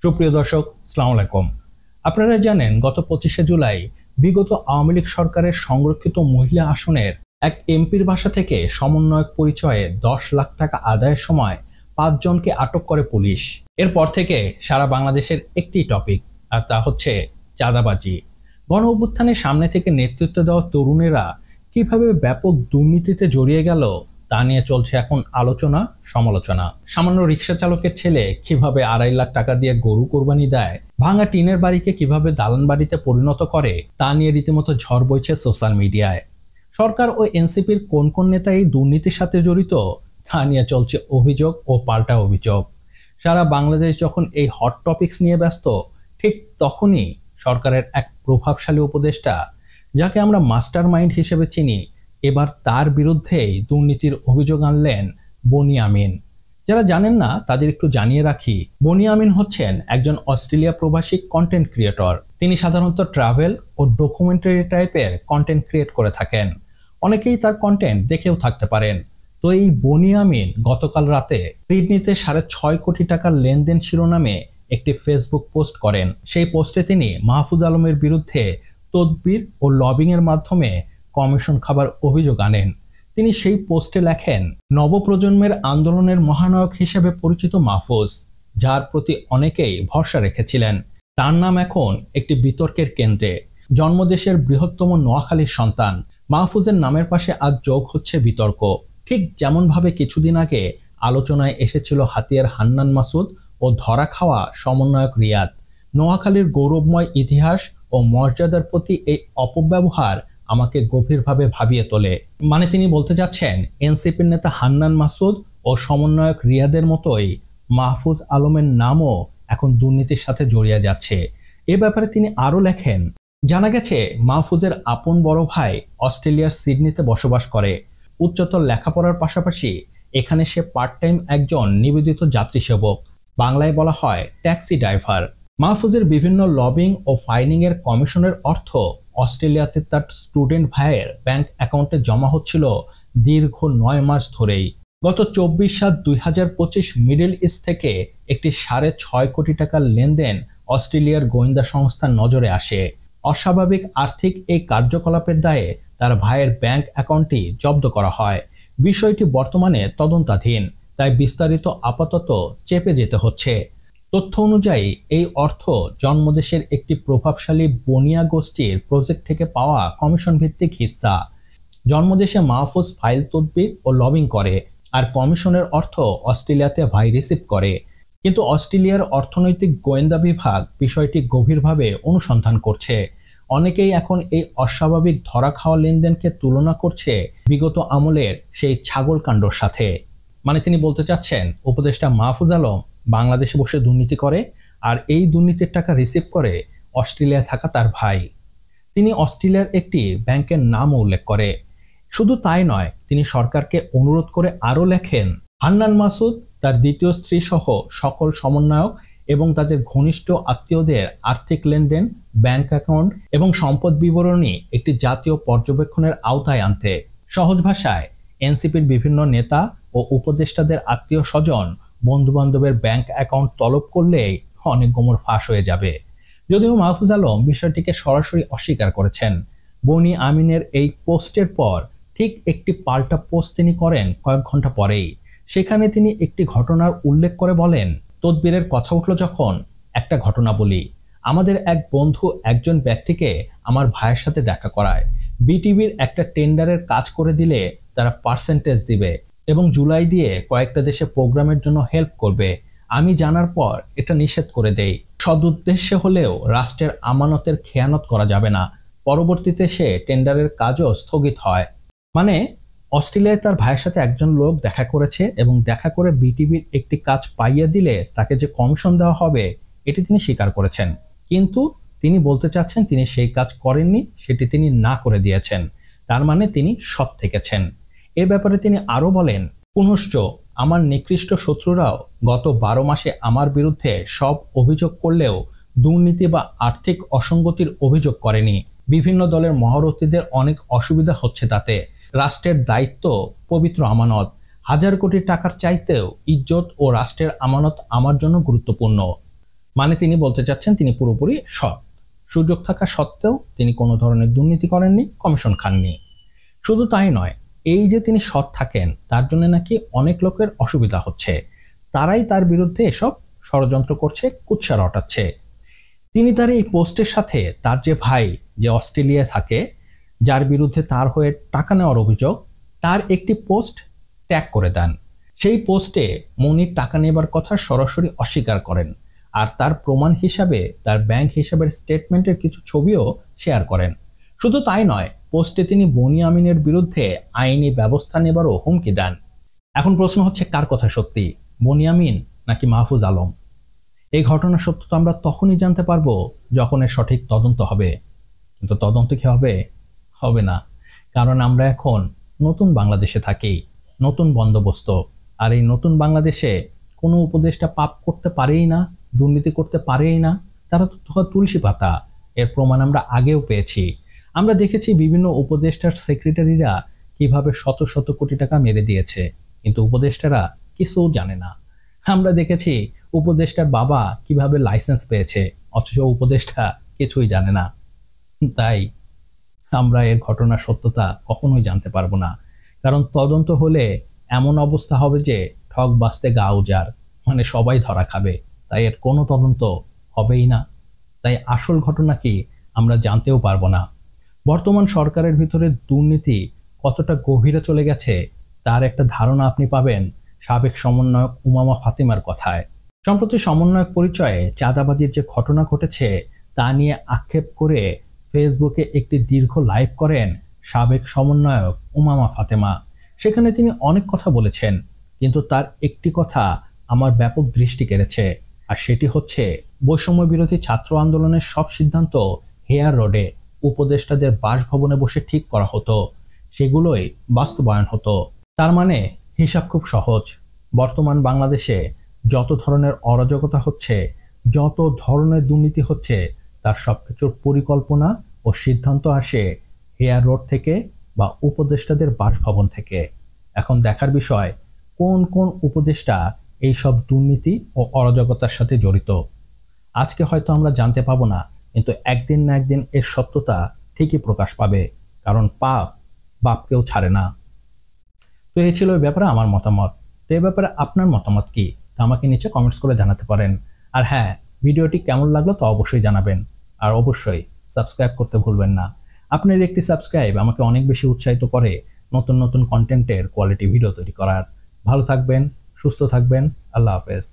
সুপ্রিয় দর্শক, আসসালামু আলাইকুম। আপনারা জানেন গত 25শে জুলাই বিগত আওয়ামী লীগ সরকারের সংরক্ষিত মহিলা আসনের এক এমপির বাসা থেকে সমন্বয়ক পরিচয়ে 10 লাখ টাকা আদায়ের সময় 5 জনকে আটক করে পুলিশ। এরপর থেকে সারা বাংলাদেশের একটি টপিক, আর তা হচ্ছে চাঁদাবাজি। গণ অভ্যুত্থানের সামনে থেকে নেতৃত্ব দেওয়া তরুণেরা কিভাবে ব্যাপক দুর্নীতিতে জড়িয়ে গেল তা নিয়ে চলছে এখন আলোচনা সমালোচনা। সামান্য রিক্সা চালকের ছেলে কিভাবে 2.5 লাখ টাকা দিয়ে গরু কোরবানি দেয়, ভাঙা টিনের বাড়িকে কিভাবে দালান বাড়িতে পরিণত করে, তা নিয়ে রীতিমতো ঝড় বইছে সোশ্যাল মিডিয়ায়। সরকার ও এনসিপির কোন কোন নেতা এই দুর্নীতির সাথে জড়িত তা নিয়ে চলছে অভিযোগ ও পাল্টা অভিযোগ। সারা বাংলাদেশ যখন এই হট টপিকস নিয়ে ব্যস্ত, ঠিক তখনই সরকারের এক প্রভাবশালী উপদেষ্টা, যাকে আমরা মাস্টার মাইন্ড হিসেবে চিনি, এবার তার বিরুদ্ধেই দুর্নীতির অভিযোগ আনলেন বনি আমিন। যারা জানেন না তাদের একটু জানিয়ে রাখি, বনি আমিন হচ্ছেন একজন অস্ট্রেলিয়া প্রবাসী কন্টেন্ট ক্রিয়েটর। তিনি সাধারণত ট্রাভেল ও ডকুমেন্টারি টাইপের কন্টেন্ট ক্রিয়েট করে থাকেন। অনেকেই তার কন্টেন্ট দেখেও থাকতে পারেন। তো এই বনি আমিন গতকাল রাতে সিডনিতে 6.5 কোটি টাকার লেনদেন শিরোনামে একটি ফেসবুক পোস্ট করেন। সেই পোস্টে তিনি মাহফুজ আলমের বিরুদ্ধে তদবির ও লবিং এর মাধ্যমে কমিশন খাবার অভিযোগ আনেন। তিনি সেই পোস্টে লেখেন, নবপ্রজন্মের আন্দোলনের মহানায়ক হিসেবে পরিচিত মাহফুজ, যার প্রতি অনেকেই ভরসা রেখেছিলেন, তার নাম এখন একটি বিতর্কের কেন্দ্রে। জন্মদেশের বৃহত্তম নোয়াখালীর সন্তান মাহফুজের নামের পাশে আজ যোগ হচ্ছে বিতর্ক। ঠিক যেমনভাবে কিছুদিন আগে আলোচনায় এসেছিল হাতিয়ার হান্নান মাসুদ ও ধরা খাওয়া সমন্বয়ক রিয়াদ। নোয়াখালীর গৌরবময় ইতিহাস ও মর্যাদার প্রতি এই অপব্যবহার আমাকে গভীরভাবে ভাবিয়ে তোলে। মানে তিনি বলতে যাচ্ছেন, এনসিপির নেতা হান্নান মাসুদ ও সমন্বয়ক রিয়াদের মতোই মাহফুজ আলমের নামও এখন দুর্নীতির সাথে জড়িয়ে যাচ্ছে। এ ব্যাপারে তিনি আরো লেখেন, জানা গেছে মাহফুজের আপন বড় ভাই অস্ট্রেলিয়ার সিডনিতে বসবাস করে। উচ্চতর লেখাপড়ার পাশাপাশি এখানে সে পার্ট টাইম একজন নিবেদিত যাত্রী সেবক, বাংলায় বলা হয় ট্যাক্সি ড্রাইভার। মাহফুজের বিভিন্ন লবিং ও ফাইনিং এর কমিশনের অর্থ অস্ট্রেলিয়াতে তার স্টুডেন্ট ভাইয়ের ব্যাংক অ্যাকাউন্টে জমা হচ্ছিল দীর্ঘ 9 মাস ধরেই। গত 24/7/2025 মিডল ইস্ট থেকে একটি 6.5 কোটি টাকার লেনদেন অস্ট্রেলিয়ার গোয়েন্দা সংস্থার নজরে আসে। অস্বাভাবিক আর্থিক এই কার্যকলাপের দায়ে তার ভাইয়ের ব্যাংক অ্যাকাউন্টটি জব্দ করা হয়। বিষয়টি বর্তমানে তদন্তাধীন, তাই বিস্তারিত আপাতত চেপে যেতে হচ্ছে। তথ্য অনুযায়ী এই অর্থ জন্মদেশের একটি প্রভাবশালী বনিয়া গোষ্ঠীর প্রজেক্ট থেকে পাওয়া কমিশন ভিত্তিক হিস্সা। জন্মদেশে মাহফুজ ফাইল তদবির ও লবিং করে, আর কমিশনের অর্থ অস্ট্রেলিয়াতে ভাই রিসিভ করে। কিন্তু অস্ট্রেলিয়ার অর্থনৈতিক গোয়েন্দা বিভাগ বিষয়টি গভীরভাবে অনুসন্ধান করছে। অনেকেই এখন এই অস্বাভাবিক ধরা খাওয়া লেনদেনকে তুলনা করছে বিগত আমলের সেই ছাগল কাণ্ডর সাথে। মানে তিনি বলতে চাচ্ছেন, উপদেষ্টা মাহফুজ আলম বাংলাদেশে বসে দুর্নীতি করে, আর এই দুর্নীতির টাকা রিসিভ করে অস্ট্রেলিয়ায় থাকা তার ভাই। তিনি অস্ট্রেলিয়ার একটি ব্যাংকের নামও উল্লেখ করে। শুধু তাই নয়, তিনি সরকারকে অনুরোধ করে আরো লেখেন, হান্নান মাসুদ, তার দ্বিতীয় স্ত্রী সহ সকল সমন্বয়ক এবং তাদের ঘনিষ্ঠ আত্মীয়দের আর্থিক লেনদেন, ব্যাংক অ্যাকাউন্ট এবং সম্পদ বিবরণী একটি জাতীয় পর্যবেক্ষণের আওতায় আনতে। সহজ ভাষায়, এনসিপির বিভিন্ন নেতা ও উপদেষ্টাদের আত্মীয় স্বজন, বন্ধু বান্ধবের ব্যাংক অ্যাকাউন্ট তলব করলেই অনেক গোমর ফাঁস হয়ে যাবে। যদিও মাহফুজ আলম বিষয়টিকে সরাসরি অস্বীকার করেছেন। বনি আমিনের এই পোস্টের পর ঠিক একটি পাল্টা পোস্ট তিনি করেন কয়েক ঘন্টা পরেই। সেখানে তিনি একটি ঘটনার উল্লেখ করে বলেন, তদবিরের কথা উঠল যখন, একটা ঘটনা বলি। আমাদের এক বন্ধু একজন ব্যক্তিকে আমার ভাইয়ের সাথে দেখা করায়। বিটিভির একটা টেন্ডারের কাজ করে দিলে তারা পার্সেন্টেজ দিবে এবং জুলাই দিয়ে কয়েকটা দেশে প্রোগ্রামের জন্য হেল্প করবে। আমি জানার পর এটা নিষেধ করে দেই। সদুদ্দেশ্যে হলেও রাষ্ট্রের আমানতের খেয়ানত করা যাবে না। পরবর্তীতে সে টেন্ডারের কাজও স্থগিত হয়। মানে অস্ট্রেলিয়ায় তার ভাইয়ের সাথে একজন লোক দেখা করেছে এবং দেখা করে বিটিভির একটি কাজ পাইয়ে দিলে তাকে যে কমিশন দেওয়া হবে এটি তিনি স্বীকার করেছেন। কিন্তু তিনি বলতে চাচ্ছেন তিনি সেই কাজ করেননি, সেটি তিনি না করে দিয়েছেন। তার মানে তিনি সৎ থেকেছেন। এ ব্যাপারে তিনি আরো বলেন, পুনশ্চ আমার নিকৃষ্ট শত্রুরাও গত 12 মাসে আমার বিরুদ্ধে সব অভিযোগ করলেও দুর্নীতি বা আর্থিক অসঙ্গতির অভিযোগ করেনি। বিভিন্ন দলের মহারথীদের অনেক অসুবিধা হচ্ছে তাতে। রাষ্ট্রের দায়িত্ব পবিত্র আমানত। 1000 কোটি টাকার চাইতেও ইজ্জত ও রাষ্ট্রের আমানত আমার জন্য গুরুত্বপূর্ণ। মানে তিনি বলতে চাচ্ছেন তিনি পুরোপুরি সৎ। সুযোগ থাকা সত্ত্বেও তিনি কোনো ধরনের দুর্নীতি করেননি, কমিশন খাননি। শুধু তাই নয়, এই যে তিনি সৎ থাকেন তার জন্য নাকি অনেক লোকের অসুবিধা হচ্ছে, তারাই তার বিরুদ্ধে এসব ষড়যন্ত্র করছে, কুৎসা রটাচ্ছে। তিনি তার এই পোস্টের সাথে তার যে ভাই যে অস্ট্রেলিয়ায় থাকে, যার বিরুদ্ধে তার হয়ে টাকা নেওয়ার অভিযোগ, তার একটি পোস্ট ট্যাগ করে দেন। সেই পোস্টে মনির টাকা নেবার কথা সরাসরি অস্বীকার করেন, আর তার প্রমাণ হিসাবে তার ব্যাংক হিসাবের স্টেটমেন্টের কিছু ছবিও শেয়ার করেন। শুধু তাই নয়, পোস্টে তিনি বনি আমিনের বিরুদ্ধে আইনি ব্যবস্থা নেবারও হুমকি দেন। এখন প্রশ্ন হচ্ছে, কার কথা সত্যি, বনি আমিন নাকি মাহফুজ আলম? এই ঘটনার সত্যতা আমরা তখনই জানতে পারবো যখন এর সঠিক তদন্ত হবে। কিন্তু তদন্ত কি হবে? হবে না, কারণ আমরা এখন নতুন বাংলাদেশে থাকি, নতুন বন্দোবস্ত। আর এই নতুন বাংলাদেশে কোনো উপদেষ্টা পাপ করতে পারেই না, দুর্নীতি করতে পারেই না। তারা তো তুলসী পাতা, এর প্রমাণ আমরা আগেও পেয়েছি। আমরা দেখেছি বিভিন্ন উপদেষ্টার সেক্রেটারিরা কিভাবে শত শত কোটি টাকা মেরে দিয়েছে, কিন্তু উপদেষ্টারা কিছু জানে না। আমরা দেখেছি উপদেষ্টার বাবা কিভাবে লাইসেন্স পেয়েছে, অথচ উপদেষ্টা কিছুই জানে না। তাই আমরা এর ঘটনার সত্যতা কখনোই জানতে পারবো না, কারণ তদন্ত হলে এমন অবস্থা হবে যে ঠক বাঁচতে গা উজাড়, মানে সবাই ধরা খাবে। তাই এর কোনো তদন্ত হবেই না। তাই আসল ঘটনা কি আমরা জানতেও পারবো না। বর্তমান সরকারের ভিতরে দুর্নীতি কতটা গভীরে চলে গেছে তার একটা ধারণা আপনি পাবেন সাবেক সমন্বয়ক উমামা ফাতিমার কথায়। সম্প্রতি সমন্বয়ক পরিচয়ে চাঁদাবাজির যে ঘটনা ঘটেছে তা নিয়ে আক্ষেপ করে ফেসবুকে একটি দীর্ঘ লাইভ করেন সাবেক সমন্বয়ক উমামা ফাতেমা। সেখানে তিনি অনেক কথা বলেছেন, কিন্তু তার একটি কথা আমার ব্যাপক দৃষ্টি কেড়েছে, আর সেটি হচ্ছে বৈষম্য বিরোধী ছাত্র আন্দোলনের সব সিদ্ধান্ত হেয়ার রোডে উপদেষ্টাদের বাসভবনে বসে ঠিক করা হতো, সেগুলোই বাস্তবায়ন হতো। তার মানে হিসাব খুব সহজ, বর্তমান বাংলাদেশে যত ধরনের অরাজকতা হচ্ছে, যত ধরনের দুর্নীতি হচ্ছে, তার সবকিছুর পরিকল্পনা ও সিদ্ধান্ত আসে হেয়ার রোড থেকে বা উপদেষ্টাদের বাসভবন থেকে। এখন দেখার বিষয় কোন কোন উপদেষ্টা এই সব দুর্নীতি ও অরাজকতার সাথে জড়িত। আজকে হয়তো আমরা জানতে পাবো না, কিন্তু একদিন না একদিন এর সত্যতা ঠিকই প্রকাশ পাবে, কারণ পাপ বাপকেও ছাড়ে না। তো এই ছিল এই ব্যাপারে আমার মতামত। তো এই ব্যাপারে আপনার মতামত কি তা আমাকে নিচে কমেন্টস করে জানাতে পারেন। আর হ্যাঁ, ভিডিওটি কেমন লাগলো তা অবশ্যই জানাবেন, আর অবশ্যই সাবস্ক্রাইব করতে ভুলবেন না। আপনার একটি সাবস্ক্রাইব আমাকে অনেক বেশি উৎসাহিত করে নতুন নতুন কন্টেন্টের কোয়ালিটি ভিডিও তৈরি করার। ভালো থাকবেন, সুস্থ থাকবেন, আল্লাহ হাফেজ।